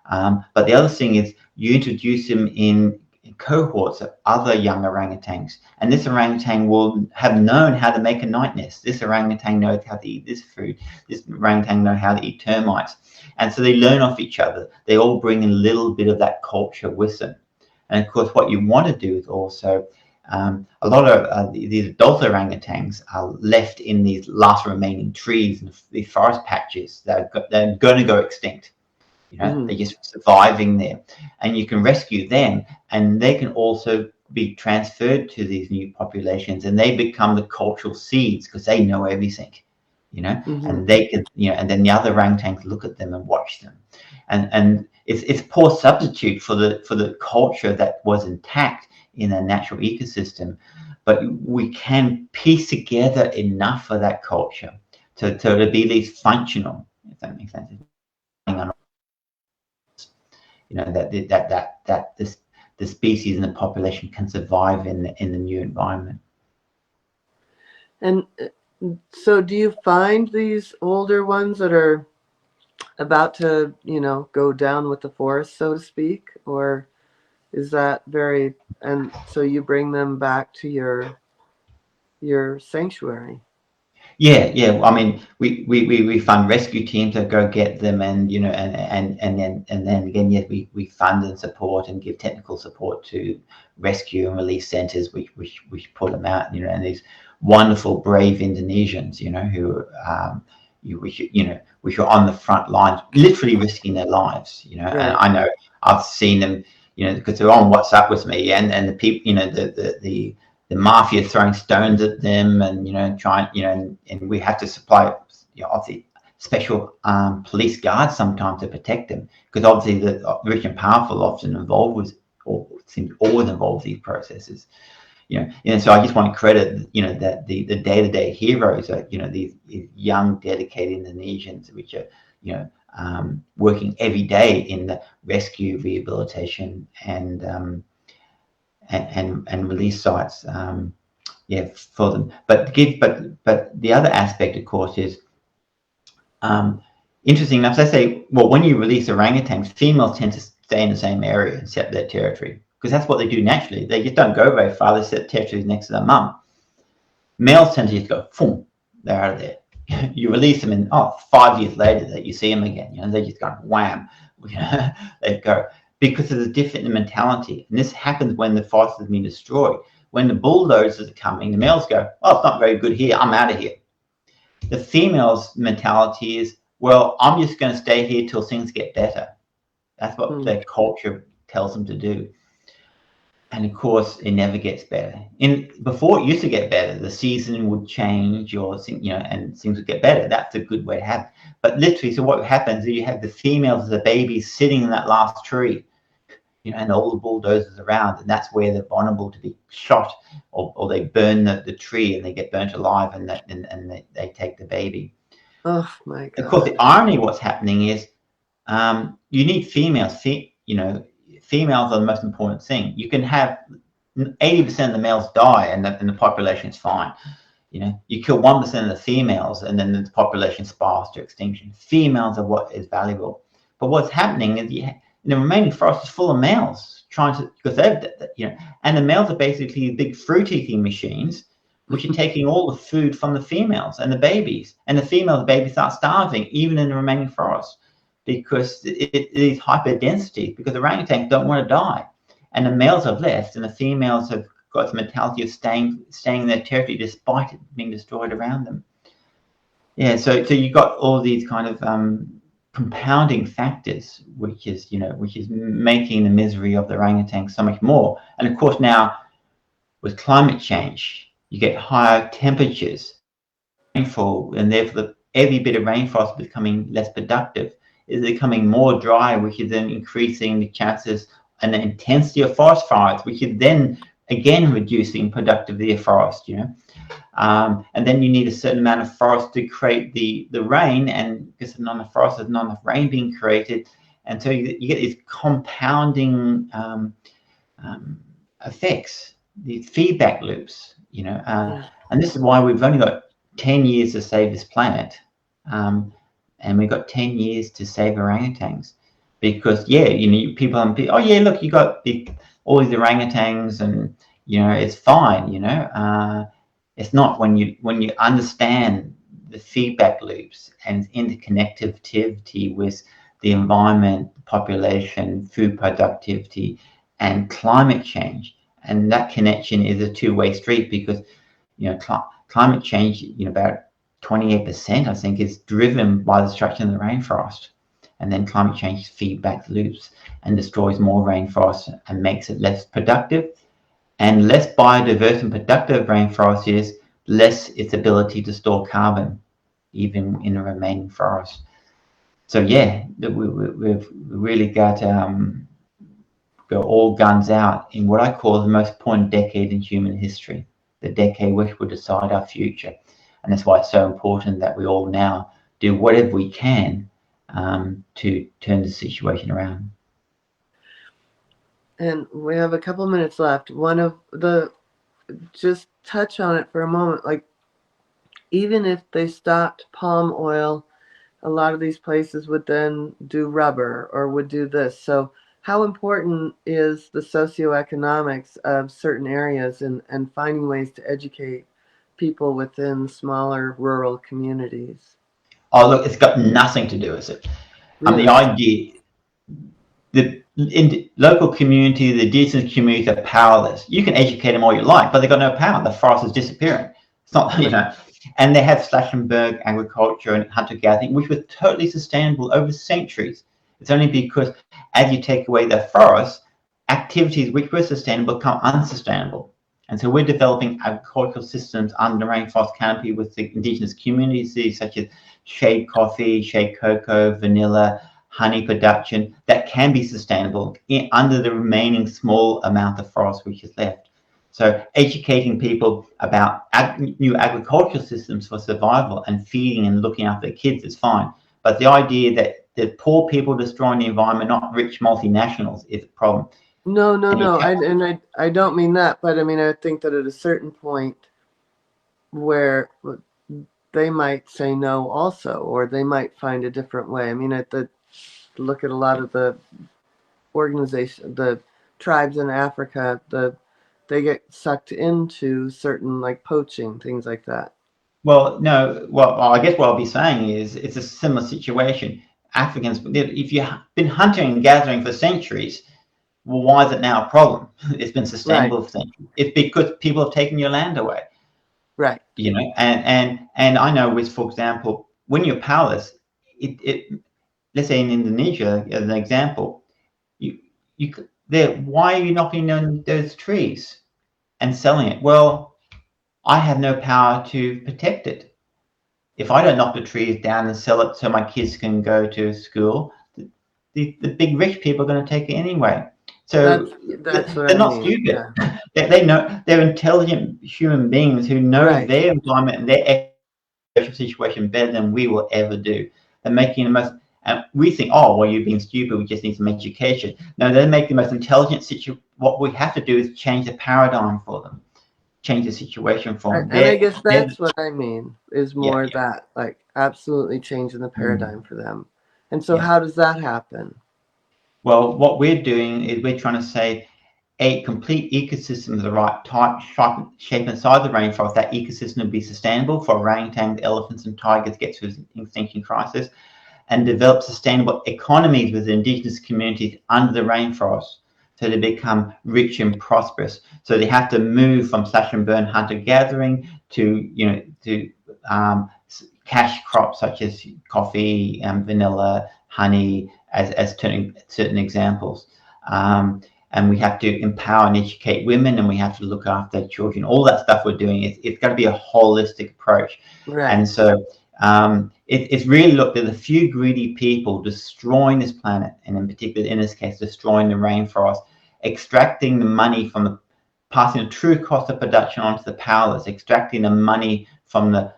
But the other thing is you introduce them in cohorts of other young orangutans, and this orangutan will have known how to make a night nest. This orangutan knows how to eat this food. This orangutan knows how to eat termites. And so they learn off each other. They all bring a little bit of that culture with them. And of course, what you want to do is also, a lot of these adult orangutans are left in these last remaining trees and these forest patches that are going to go extinct. They're just surviving there, and you can rescue them, and they can also be transferred to these new populations, and they become the cultural seeds because they know everything, and they can, and then the other orangutans look at them and watch them, and it's poor substitute for the culture that was intact in a natural ecosystem, but we can piece together enough of that culture to be at least functional, if that makes sense. That the species and the population can survive in the new environment. And so do you find these older ones that are about to, go down with the forest, so to speak, or is that and so you bring them back to your sanctuary? Yeah. I mean, we fund rescue teams that go get them, and and then again, yes, we fund and support and give technical support to rescue and release centers, which pull them out, and these wonderful, brave Indonesians, which are on the front lines, literally risking their lives, Right. And I know I've seen them, because they're on WhatsApp with me, and the people, the mafia throwing stones at them, and trying, and we have to supply, obviously special police guards sometimes to protect them, because obviously the rich and powerful often involved with, or seem always involved with these processes. So I just want to credit, that the day-to-day heroes are, these young, dedicated Indonesians, which are, working every day in the rescue, rehabilitation, and release sites, for them. But the other aspect, of course, is interesting enough. So I say, well, when you release orangutans, females tend to stay in the same area and set their territory, because that's what they do naturally. They just don't go very far. They set territories next to their mum. Males tend to just go, boom, they're out of there. You release them, and 5 years later that you see them again, they just go wham, they go, because of the different mentality. And this happens when the forest has been destroyed. When the bulldozers are coming, the males go, oh, it's not very good here, I'm out of here. the female's mentality is, well, I'm just going to stay here till things get better. That's what their culture tells them to do. And of course, it never gets better. Before it used to get better, the season would change, or and things would get better. That's a good way to have it. But literally, so what happens is you have the females, the babies, sitting in that last tree, and all the bulldozers around, and that's where they're vulnerable to be shot, or they burn the tree and they get burnt alive, and they take the baby. Oh my God! Of course, the irony of what's happening is, you need females. Females are the most important thing. You can have 80% of the males die, and the population is fine. You kill 1% of the females, and then the population spirals to extinction. Females are what is valuable. But what's happening is the remaining forest is full of males because and the males are basically big fruit-eating machines, which are taking all the food from the females and the babies. And the babies start starving, even in the remaining forest, because it is hyper-density, because the orangutans don't want to die. And the males have left, and the females have got the mentality of staying in their territory despite it being destroyed around them. Yeah, so you got all these kind of compounding factors, which is making the misery of the orangutan so much more. And of course, now with climate change, you get higher temperatures, rainfall, and therefore every bit of rainforest is becoming less productive. Is becoming more dry, which is then increasing the chances and the intensity of forest fires, which is then again reducing productivity of forest. And then you need a certain amount of forest to create the rain, and because there's not enough forest, there's not enough rain being created, and so you get these compounding effects, these feedback loops. And this is why we've only got 10 years to save this planet. And we've got 10 years to save orangutans, because people oh yeah, look, you got all these orangutans, and it's fine. It's not when you understand the feedback loops and interconnectivity with the environment, population, food productivity, and climate change. And that connection is a two-way street, because climate change, about 28%, I think, is driven by the destruction of the rainforest. And then climate change feedback loops and destroys more rainforest and makes it less productive. And less biodiverse and productive rainforest is, less its ability to store carbon, even in the remaining forest. So yeah, we've really got to go all guns out in what I call the most important decade in human history, the decade which will decide our future. And that's why it's so important that we all now do whatever we can to turn the situation around. And we have a couple minutes left. Just touch on it for a moment. Like, even if they stopped palm oil, a lot of these places would then do rubber or would do this. So how important is the socioeconomics of certain areas and finding ways to educate people within smaller rural communities? Oh, look, it's got nothing to do with it. Really? The idea, in the local community, the indigenous communities are powerless. You can educate them all you like, but they've got no power. The forest is disappearing. It's not, and they have slash and burn agriculture and hunter-gathering, which was totally sustainable over centuries. It's only because as you take away the forest, activities which were sustainable become unsustainable. And so we're developing agricultural systems under the rainforest canopy with the indigenous communities, such as shade coffee, shade cocoa, vanilla, honey production, that can be sustainable under the remaining small amount of forest which is left. So educating people about new agricultural systems for survival and feeding and looking after their kids is fine. But the idea that poor people destroying the environment, not rich multinationals, is a problem. No. I don't mean that, but I mean, I think that at a certain point where they might say no also, or they might find a different way. I mean, look at a lot of the the tribes in Africa, they get sucked into certain, like, poaching, things like that. Well, no. Well, I guess what I'll be saying is it's a similar situation. Africans, if you've been hunting and gathering for centuries, well, why is it now a problem? It's been sustainable for centuries. It's because people have taken your land away. Right. you know, and I know with, for example, when you're powerless, let's say in Indonesia as an example, you there, why are you knocking down those trees and selling it? Well, I have no power to protect it. If I don't knock the trees down and sell it so my kids can go to school, the big rich people are going to take it anyway. So That's what they're I not mean. stupid. Yeah. They know, they're intelligent human beings who know Right. their environment and their situation better than we will ever do. They're making the most, and we think, oh, well, you're being stupid, we just need some education. No, they're making the most intelligent situation. What we have to do is change the paradigm for them, change the situation for them. And I guess that's what I mean, is Yeah, more that, like, absolutely changing the paradigm for them. And so yeah. how does that happen? Well, what we're doing is we're trying to say a complete ecosystem of the right type, shape, and size of the rainforest. That ecosystem will be sustainable for orangutans, elephants, and tigers get to extinction crisis, and develop sustainable economies with indigenous communities under the rainforest, so they become rich and prosperous. So they have to move from slash and burn hunter gathering to, cash crops such as coffee, vanilla, honey, as certain examples. And we have to empower and educate women, and we have to look after children. All that stuff we're doing, it's got to be a holistic approach. Right. And so it's really looked at a few greedy people destroying this planet, and in particular, in this case, destroying the rainforest, extracting the money from the, passing the true cost of production onto the powerless, extracting the money from the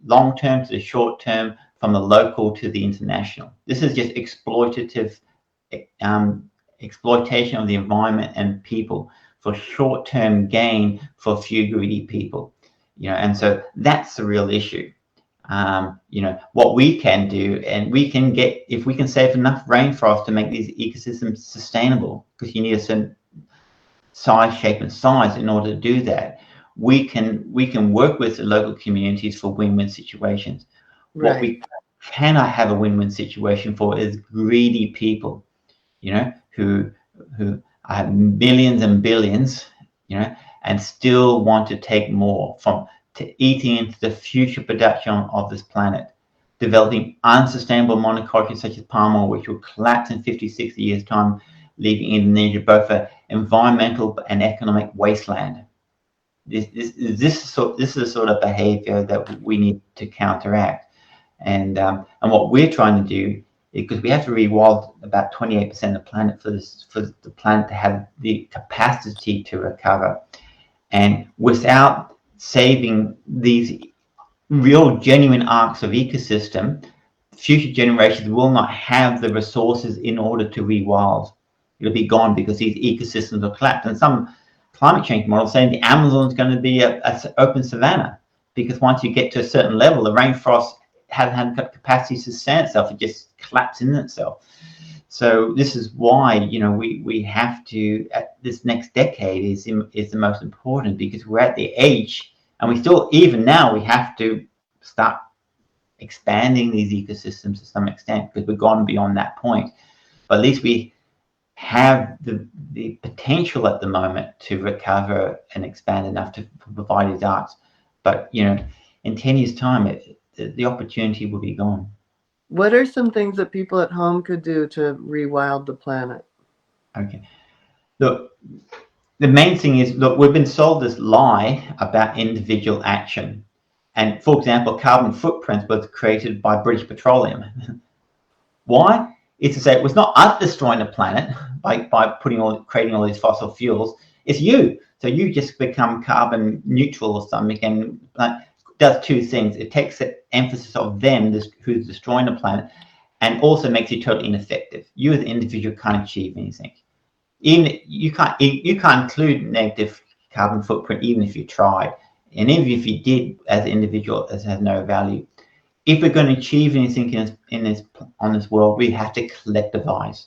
long term to the short term, from the local to the international. This is just exploitative exploitation of the environment and people for short-term gain for a few greedy people. And so that's the real issue. What we can do, and we can get, if we can save enough rainforest to make these ecosystems sustainable, because you need a certain size, shape, and size in order to do that. We can work with the local communities for win-win situations. Right. What we cannot have a win-win situation for is greedy people, who have millions and billions, and still want to take more to eating into the future production of this planet, developing unsustainable monocultures such as palm oil, which will collapse in 50, 60 years' time, leaving Indonesia both an environmental and economic wasteland. This is the sort of behavior that we need to counteract. And what we're trying to do, because we have to rewild about 28% of the planet for the planet to have the capacity to recover. And without saving these real genuine arcs of ecosystem, future generations will not have the resources in order to rewild. It'll be gone because these ecosystems will collapse. And some climate change models saying the Amazon is going to be an open savanna, because once you get to a certain level, the rainforest hasn't had capacity to sustain itself. It just collapses in itself. So this is why we have to, this next decade is the most important, because we're at the age, and we still, even now, we have to start expanding these ecosystems to some extent, because we've gone beyond that point. But at least we have the potential at the moment to recover and expand enough to provide these arts. But in 10 years' time, the opportunity will be gone. What are some things that people at home could do to rewild the planet? Okay. Look, the main thing is, look, we've been sold this lie about individual action. And for example, carbon footprints was created by British Petroleum. Why? It's to say it was not us destroying the planet by creating all these fossil fuels. It's you. So you just become carbon neutral or something, and does two things. It takes the emphasis of them, who's destroying the planet, and also makes you totally ineffective. You as an individual can't achieve anything. Even you can't include negative carbon footprint, even if you tried. And even if you did, as an individual, it has no value. If we're going to achieve anything on this world, we have to collectivize,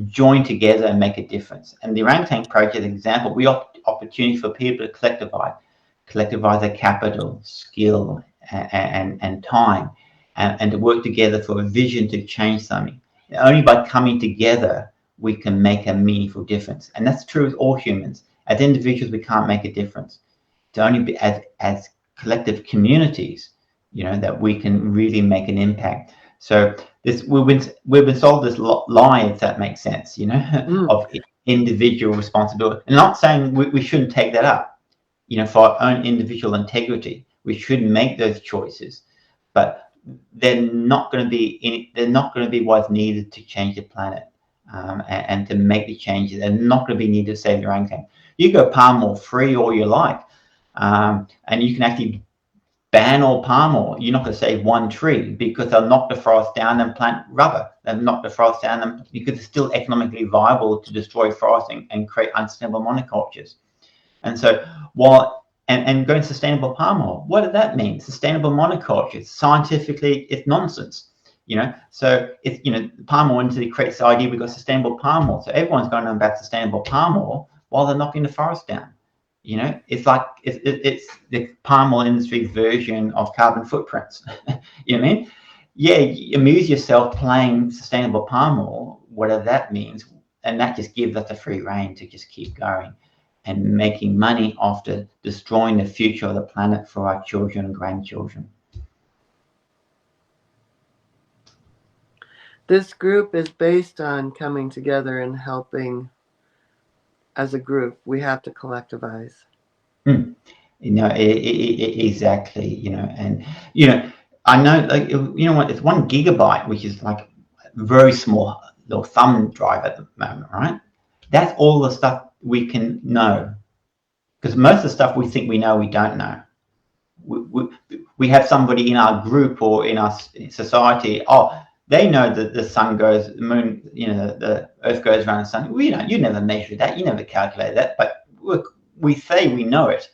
join together, and make a difference. And the Orangutan Project, as an example, we offer opportunity for people to collectivize their capital, skill, and time, and to work together for a vision to change something. Only by coming together we can make a meaningful difference, and that's true with all humans. As individuals, we can't make a difference. To only be as collective communities, that we can really make an impact. So we've been sold this lie, if that makes sense, of individual responsibility. And not saying we shouldn't take that up, for our own individual integrity. We should make those choices, but they're not going to be what's needed to change the planet, and to make the changes. They're not going to be needed to save the orangutan. You go palm oil free all you like, and you can actually ban all palm oil. You're not going to save one tree, because they'll knock the forest down and plant rubber. They'll knock the forest down because it's still economically viable to destroy forest and create unsustainable monocultures. And so and going sustainable palm oil, what does that mean? Sustainable monoculture. Scientifically, it's nonsense. So it's palm oil industry creates the idea we've got sustainable palm oil. So everyone's going on about sustainable palm oil while they're knocking the forest down. It's like it's the palm oil industry's version of carbon footprints. You know what I mean? Yeah, you amuse yourself playing sustainable palm oil, whatever that means, and that just gives us a free rein to just keep going and making money after destroying the future of the planet for our children and grandchildren. This group is based on coming together and helping as a group. We have to collectivize. Exactly. And I know, like, what, it's 1 gigabyte, which is like a very small little thumb drive at the moment, right? That's all the stuff we can know, because most of the stuff we think we know, we don't know. We have somebody in our group or in our society, they know that the sun goes, the moon, the earth goes around the sun. You never measure that, you never calculate that, but we say we know it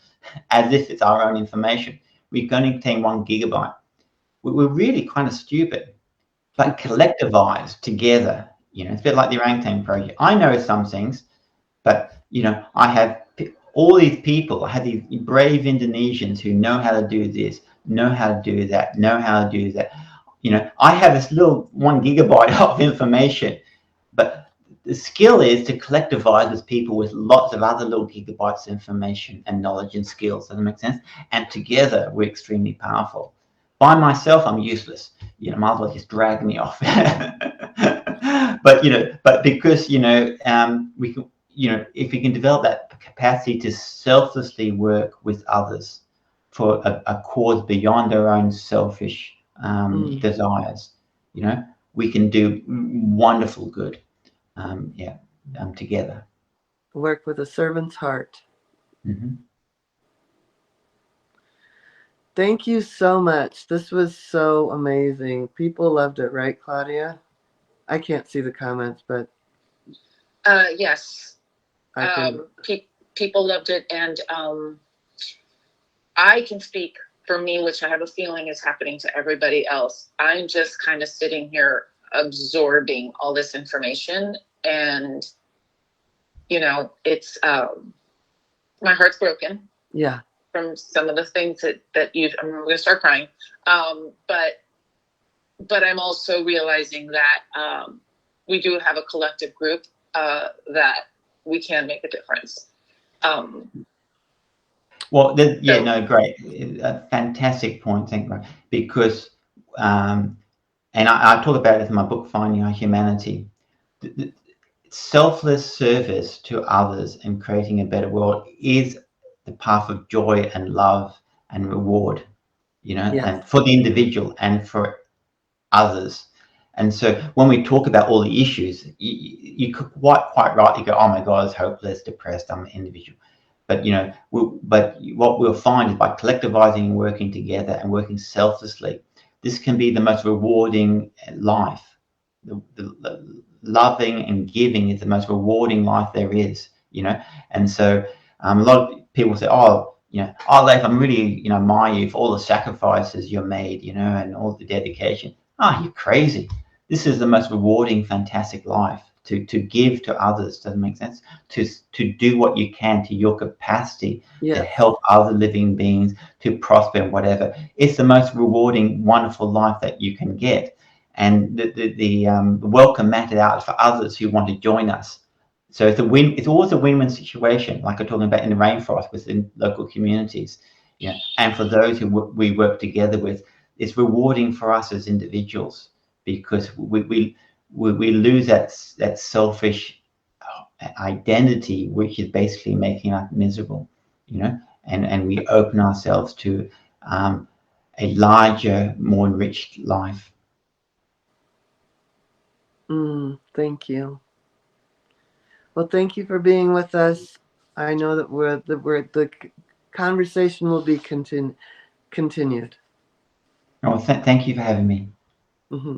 as if it's our own information. We can only contain 1 gigabyte. We're really kind of stupid, but collectivized together, it's a bit like the Orangutan Project. I know some things, but I have all these people. I have these brave Indonesians who know how to do this, know how to do that, know how to do that. I have this little 1 gigabyte of information, but the skill is to collectivize with people with lots of other little gigabytes of information and knowledge and skills. Does that make sense? And together we're extremely powerful. By myself, I'm useless. Might as well just drag me off. But because we can, if we can develop that capacity to selflessly work with others for a cause beyond our own selfish desires, we can do wonderful good. Together. Work with a servant's heart. Mm-hmm. Thank you so much. This was so amazing. People loved it, right, Claudia? I can't see the comments, but yes, people loved it, and I can speak for me, which I have a feeling is happening to everybody else. I'm just kind of sitting here absorbing all this information, and it's my heart's broken. Yeah. From some of the things that I'm going to start crying. But I'm also realizing that we do have a collective group that we can make a difference. Great. A fantastic point, thank you. Because, and I talk about it in my book, Finding Our Humanity. Selfless service to others and creating a better world is the path of joy and love and reward, Yes. and for the individual and for others. And so when we talk about all the issues, you could quite rightly go, oh my God, it's hopeless, depressed, I'm an individual. But what we'll find is by collectivizing and working together and working selflessly, this can be the most rewarding life. The loving and giving is the most rewarding life there is, And so a lot of people say, Leif, I'm really, admire you for all the sacrifices you made, and all the dedication. You're crazy. This is the most rewarding, fantastic life, to give to others. Doesn't make sense? To do what you can to your capacity, Yes. to help other living beings, to prosper and whatever. It's the most rewarding, wonderful life that you can get. And the welcome mat out for others who want to join us. So it's always a win-win situation, like I'm talking about in the rainforest within local communities. Yeah, and for those who we work together with, it's rewarding for us as individuals because we lose that selfish identity, which is basically making us miserable, you know, and we open ourselves to a larger, more enriched life. Thank you. Well, thank you for being with us. I know that the conversation will be continued. Oh, thank you for having me. Mm-hmm.